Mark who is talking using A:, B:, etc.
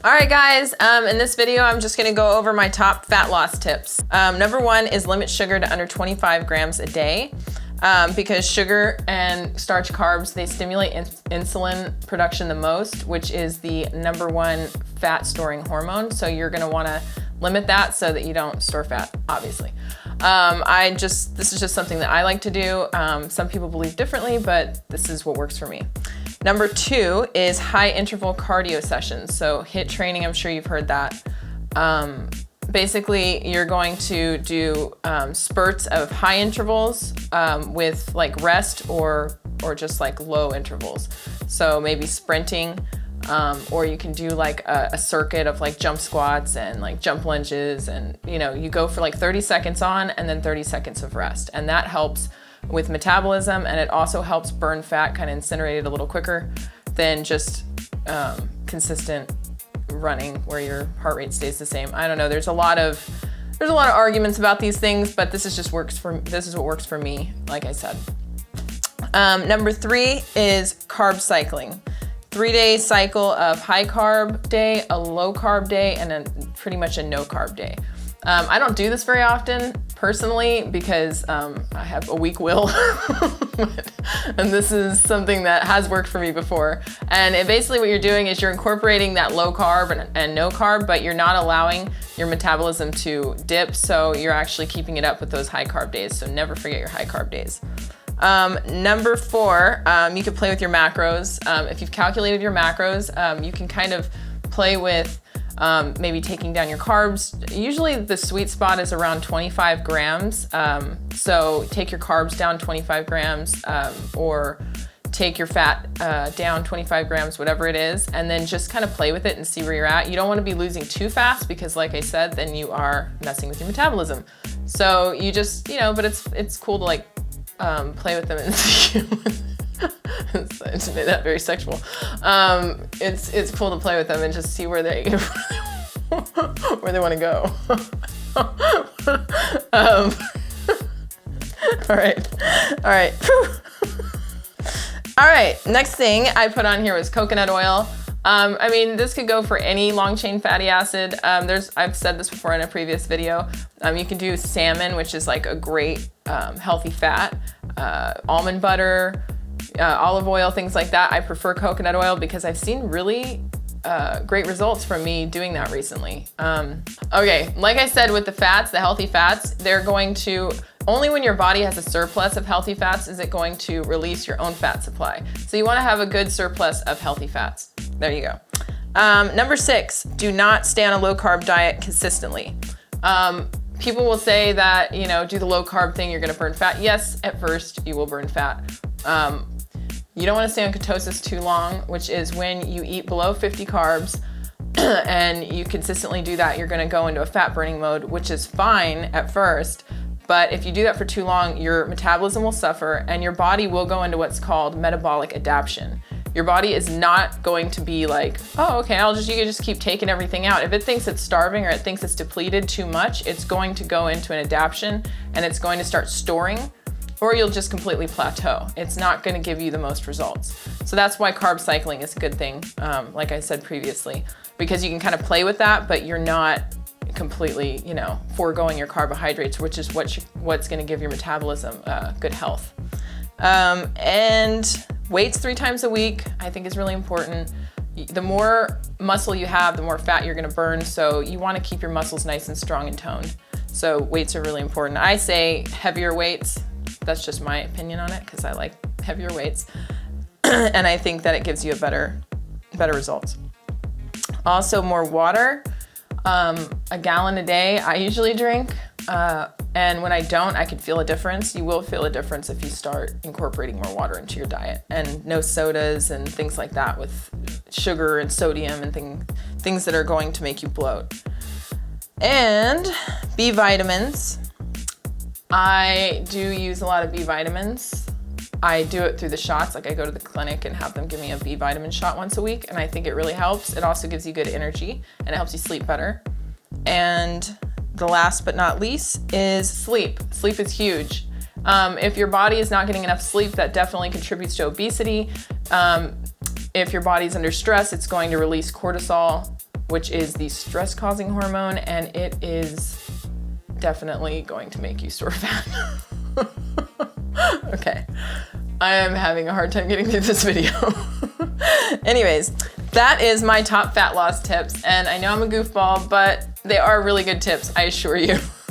A: All right, guys, in this video, I'm just gonna go over my top fat loss tips. Number one is limit sugar to under 25 grams a day. Because sugar and starch carbs, they stimulate insulin production the most, which is the number one fat storing hormone. So you're gonna wanna limit that so that you don't store fat, obviously. This is just something that I like to do. Some people believe differently, but this is what works for me. Number two is high interval cardio sessions. So HIIT training, I'm sure you've heard that. Basically, you're going to do spurts of high intervals with like rest or just like low intervals. So maybe sprinting, or you can do like a circuit of like jump squats and like jump lunges, and you go for like 30 seconds on and then 30 seconds of rest. And that helps with metabolism, and it also helps burn fat, kind of incinerate it a little quicker than just consistent running where your heart rate stays the same. I don't know, there's a lot of arguments about these things, but this is what works for me, like I said. Number three is carb cycling. 3-day cycle of high carb day, a low carb day, and then pretty much a no carb day. I don't do this very often personally because I have a weak will, and this is something that has worked for me before. And basically what you're doing is you're incorporating that low carb and no carb, but you're not allowing your metabolism to dip, so you're actually keeping it up with those high carb days, so never forget your high carb days. Number four, you can play with your macros. If you've calculated your macros, you can kind of play with maybe taking down your carbs. Usually the sweet spot is around 25 grams. So take your carbs down 25 grams or take your fat down 25 grams, whatever it is, and then just kind of play with it and see where you're at. You don't want to be losing too fast because like I said, then you are messing with your metabolism. So you just, but it's cool to like play with them and see. It's made that very sexual. It's cool to play with them and just see where they want to go. All right. All right. Next thing I put on here was coconut oil. I mean, this could go for any long chain fatty acid. I've said this before in a previous video. You can do salmon, which is like a great healthy fat, almond butter, olive oil, things like that. I prefer coconut oil because I've seen really great results from me doing that recently. Okay, like I said with the fats, the healthy fats, they're going to, only when your body has a surplus of healthy fats is it going to release your own fat supply. So you want to have a good surplus of healthy fats. There you go. Number six, do not stay on a low carb diet consistently. People will say that, do the low carb thing, you're gonna burn fat. Yes, at first you will burn fat. You don't want to stay on ketosis too long, which is when you eat below 50 carbs and you consistently do that, you're going to go into a fat burning mode, which is fine at first. But if you do that for too long, your metabolism will suffer and your body will go into what's called metabolic adaptation. Your body is not going to be like, oh, okay, you can just keep taking everything out. If it thinks it's starving or it thinks it's depleted too much, it's going to go into an adaptation and it's going to start storing, or you'll just completely plateau. It's not gonna give you the most results. So that's why carb cycling is a good thing, like I said previously, because you can kind of play with that, but you're not completely, foregoing your carbohydrates, which is what's gonna give your metabolism good health. And weights 3 times a week, I think is really important. The more muscle you have, the more fat you're gonna burn, so you wanna keep your muscles nice and strong and toned. So weights are really important. I say heavier weights. That's just my opinion on it because I like heavier weights. And I think that it gives you a better results. Also more water, a gallon a day I usually drink. And when I don't, I can feel a difference. You will feel a difference if you start incorporating more water into your diet, and no sodas and things like that with sugar and sodium and things that are going to make you bloat. And B vitamins. I do use a lot of B vitamins. I do it through the shots. Like I go to the clinic and have them give me a B vitamin shot once a week, and I think it really helps. It also gives you good energy and it helps you sleep better. And the last but not least is sleep. Sleep is huge. If your body is not getting enough sleep, that definitely contributes to obesity. If your body's under stress, it's going to release cortisol, which is the stress-causing hormone, and it is definitely going to make you store fat. Okay, I am having a hard time getting through this video. Anyways, that is my top fat loss tips, and I know I'm a goofball, but they are really good tips, I assure you.